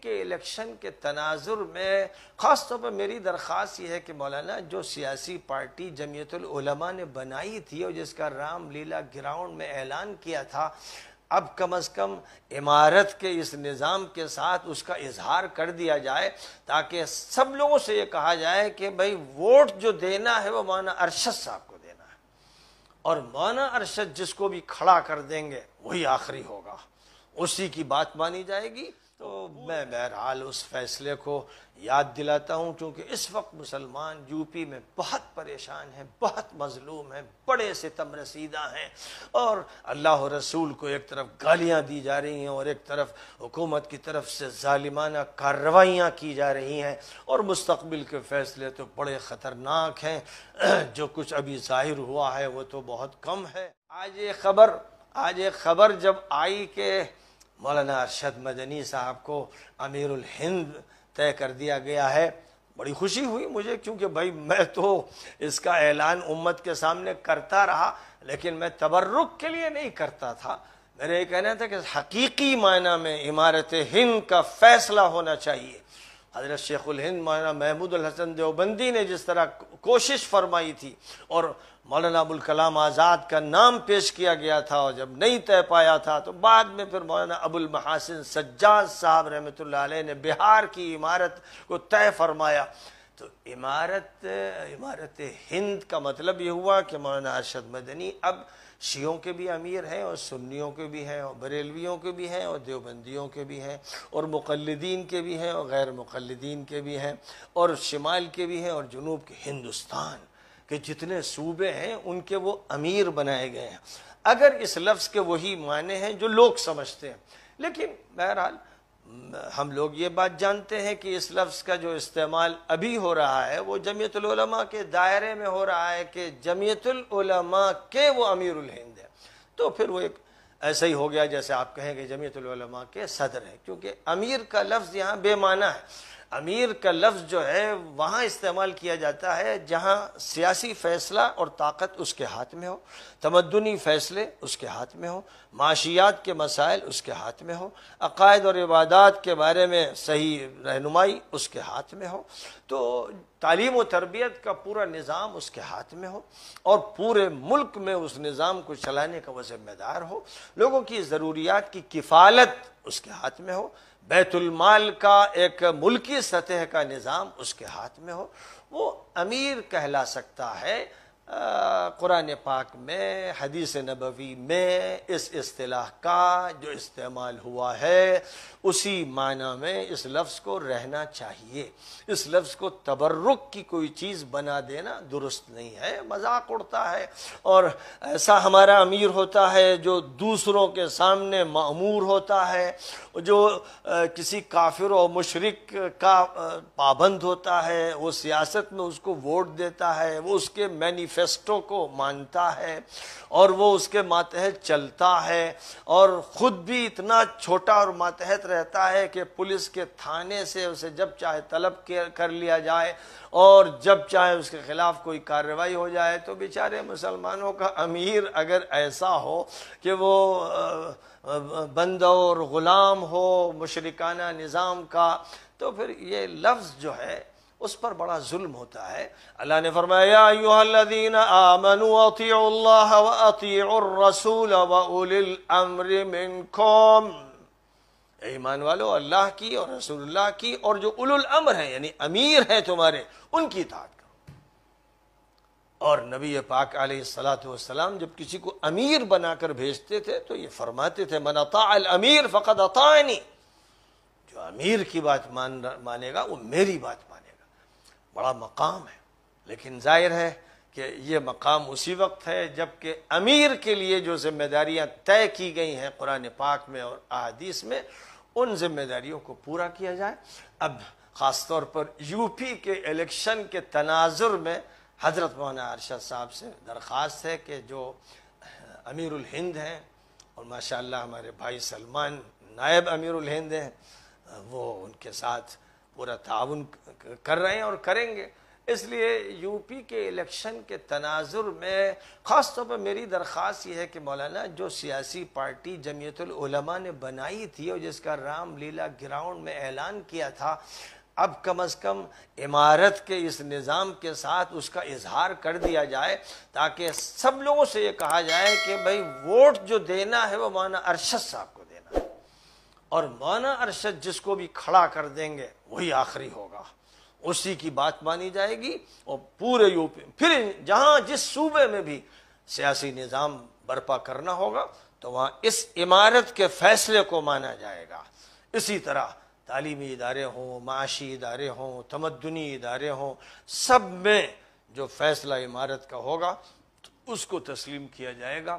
کے الیکشن کے تناظر میں خاص طور پر میری درخواست یہ ہے کہ مولانا جو سیاسی پارٹی جمعیت العلماء نے بنائی تھی اور جس کا رام لیلا گراؤنڈ میں اعلان کیا تھا، اب کم از کم امارت کے اس نظام کے ساتھ اس کا اظہار کر دیا جائے، تاکہ سب لوگوں سے یہ کہا جائے کہ بھائی ووٹ جو دینا ہے وہ مولانا ارشد صاحب کو دینا ہے، اور مولانا ارشد جس کو بھی کھڑا کر دیں گے وہی آخری ہوگا، اسی کی بات مانی جائے گی۔ تو میں بہرحال اس فیصلے کو یاد دلاتا ہوں، کیونکہ اس وقت مسلمان یو پی میں بہت پریشان ہیں، بہت مظلوم ہیں، بڑے ستم رسیدہ ہیں، اور اللہ و رسول کو ایک طرف گالیاں دی جا رہی ہیں اور ایک طرف حکومت کی طرف سے ظالمانہ کارروائیاں کی جا رہی ہیں، اور مستقبل کے فیصلے تو بڑے خطرناک ہیں۔ جو کچھ ابھی ظاہر ہوا ہے وہ تو بہت کم ہے۔ آج ایک خبر جب آئی کہ مولانا ارشد مدنی صاحب کو امیر الہند طے کر دیا گیا ہے، بڑی خوشی ہوئی مجھے، کیونکہ بھائی میں تو اس کا اعلان امت کے سامنے کرتا رہا، لیکن میں تبرک کے لیے نہیں کرتا تھا۔ میرا یہ کہنا تھا کہ حقیقی معنی میں امارت ہند کا فیصلہ ہونا چاہیے۔ حضرت شیخ الہند مولانا محمود الحسن دیوبندی نے جس طرح کوشش فرمائی تھی، اور مولانا ابوالکلام آزاد کا نام پیش کیا گیا تھا، اور جب نہیں طے پایا تھا تو بعد میں پھر مولانا ابو المحاسن سجاد صاحب رحمۃ اللہ علیہ نے بہار کی عمارت کو طے فرمایا۔ تو عمارت ہند کا مطلب یہ ہوا کہ مولانا ارشد مدنی اب شیعوں کے بھی امیر ہیں، اور سنیوں کے بھی ہیں، اور بریلویوں کے بھی ہیں، اور دیوبندیوں کے بھی ہیں، اور مقلدین کے بھی ہیں، اور غیر مقلدین کے بھی ہیں، اور شمال کے بھی ہیں، اور جنوب کے ہندوستان کہ جتنے صوبے ہیں ان کے وہ امیر بنائے گئے ہیں، اگر اس لفظ کے وہی معنی ہیں جو لوگ سمجھتے ہیں۔ لیکن بہرحال ہم لوگ یہ بات جانتے ہیں کہ اس لفظ کا جو استعمال ابھی ہو رہا ہے وہ جمعیت العلماء کے دائرے میں ہو رہا ہے کہ جمعیت العلماء کے وہ امیر الہند ہے، تو پھر وہ ایک ایسا ہی ہو گیا جیسے آپ کہیں کہ جمعیت العلماء کے صدر ہیں، کیونکہ امیر کا لفظ یہاں بے معنی ہے۔ امیر کا لفظ جو ہے وہاں استعمال کیا جاتا ہے جہاں سیاسی فیصلہ اور طاقت اس کے ہاتھ میں ہو، تمدنی فیصلے اس کے ہاتھ میں ہو، معاشیات کے مسائل اس کے ہاتھ میں ہو، عقائد اور عبادات کے بارے میں صحیح رہنمائی اس کے ہاتھ میں ہو، تو تعلیم و تربیت کا پورا نظام اس کے ہاتھ میں ہو، اور پورے ملک میں اس نظام کو چلانے کا وہ ذمہ دار ہو، لوگوں کی ضروریات کی کفالت اس کے ہاتھ میں ہو، بیت المال کا ایک ملکی سطح کا نظام اس کے ہاتھ میں ہو، وہ امیر کہلا سکتا ہے۔ قرآن پاک میں، حدیث نبوی میں اس اصطلاح کا جو استعمال ہوا ہے اسی معنی میں اس لفظ کو رہنا چاہیے۔ اس لفظ کو تبرک کی کوئی چیز بنا دینا درست نہیں ہے، مذاق اڑتا ہے، اور ایسا ہمارا امیر ہوتا ہے جو دوسروں کے سامنے مأمور ہوتا ہے، جو کسی کافر و مشرک کا پابند ہوتا ہے، وہ سیاست میں اس کو ووٹ دیتا ہے، وہ اس کے مینیفیسٹو کو مانتا ہے، اور وہ اس کے ماتحت چلتا ہے، اور خود بھی اتنا چھوٹا اور ماتحت رہتا ہے کہ پولیس کے تھانے سے اسے جب چاہے طلب کر لیا جائے، اور جب چاہے اس کے خلاف کوئی کارروائی ہو جائے۔ تو بیچارے مسلمانوں کا امیر اگر ایسا ہو کہ وہ بندہ اور غلام ہو مشرکانہ نظام کا، تو پھر یہ لفظ جو ہے اس پر بڑا ظلم ہوتا ہے۔ اللہ نے فرمایا یا ایھا الذین آمنوا اطیعوا اللہ واطیعوا الرسول واولی الامر منکم، اے ایمان والو اللہ کی اور رسول اللہ کی اور جو اولو الامر ہیں یعنی امیر ہیں تمہارے ان کی اطاعت کرو۔ اور نبی پاک علیہ الصلوۃ والسلام جب کسی کو امیر بنا کر بھیجتے تھے تو یہ فرماتے تھے من اطاع الامیر فقد اطاعنی، جو امیر کی بات مانے گا وہ میری بات مانے گا۔ بڑا مقام ہے، لیکن ظاہر ہے کہ یہ مقام اسی وقت ہے جب کہ امیر کے لیے جو ذمہ داریاں طے کی گئی ہیں قرآن پاک میں اور احادیث میں، ان ذمہ داریوں کو پورا کیا جائے۔ اب خاص طور پر یو پی کے الیکشن کے تناظر میں حضرت مولانا ارشد صاحب سے درخواست ہے کہ جو امیر الہند ہیں، اور ماشاءاللہ ہمارے بھائی سلمان نائب امیر الہند ہیں، وہ ان کے ساتھ پورا تعاون کر رہے ہیں اور کریں گے، اس لیے یو پی کے الیکشن کے تناظر میں خاص طور پر میری درخواست یہ ہے کہ مولانا جو سیاسی پارٹی جمعیت العلماء نے بنائی تھی اور جس کا رام لیلا گراؤنڈ میں اعلان کیا تھا، اب کم از کم امارت کے اس نظام کے ساتھ اس کا اظہار کر دیا جائے، تاکہ سب لوگوں سے یہ کہا جائے کہ بھائی ووٹ جو دینا ہے وہ مولانا ارشد صاحب کو دینا ہے، اور مولانا ارشد جس کو بھی کھڑا کر دیں گے وہی آخری ہوگا، اسی کی بات مانی جائے گی۔ اور پورے یو پی پھر جہاں جس صوبے میں بھی سیاسی نظام برپا کرنا ہوگا تو وہاں اس عمارت کے فیصلے کو مانا جائے گا۔ اسی طرح تعلیمی ادارے ہوں، معاشی ادارے ہوں، تمدنی ادارے ہوں، سب میں جو فیصلہ عمارت کا ہوگا اس کو تسلیم کیا جائے گا۔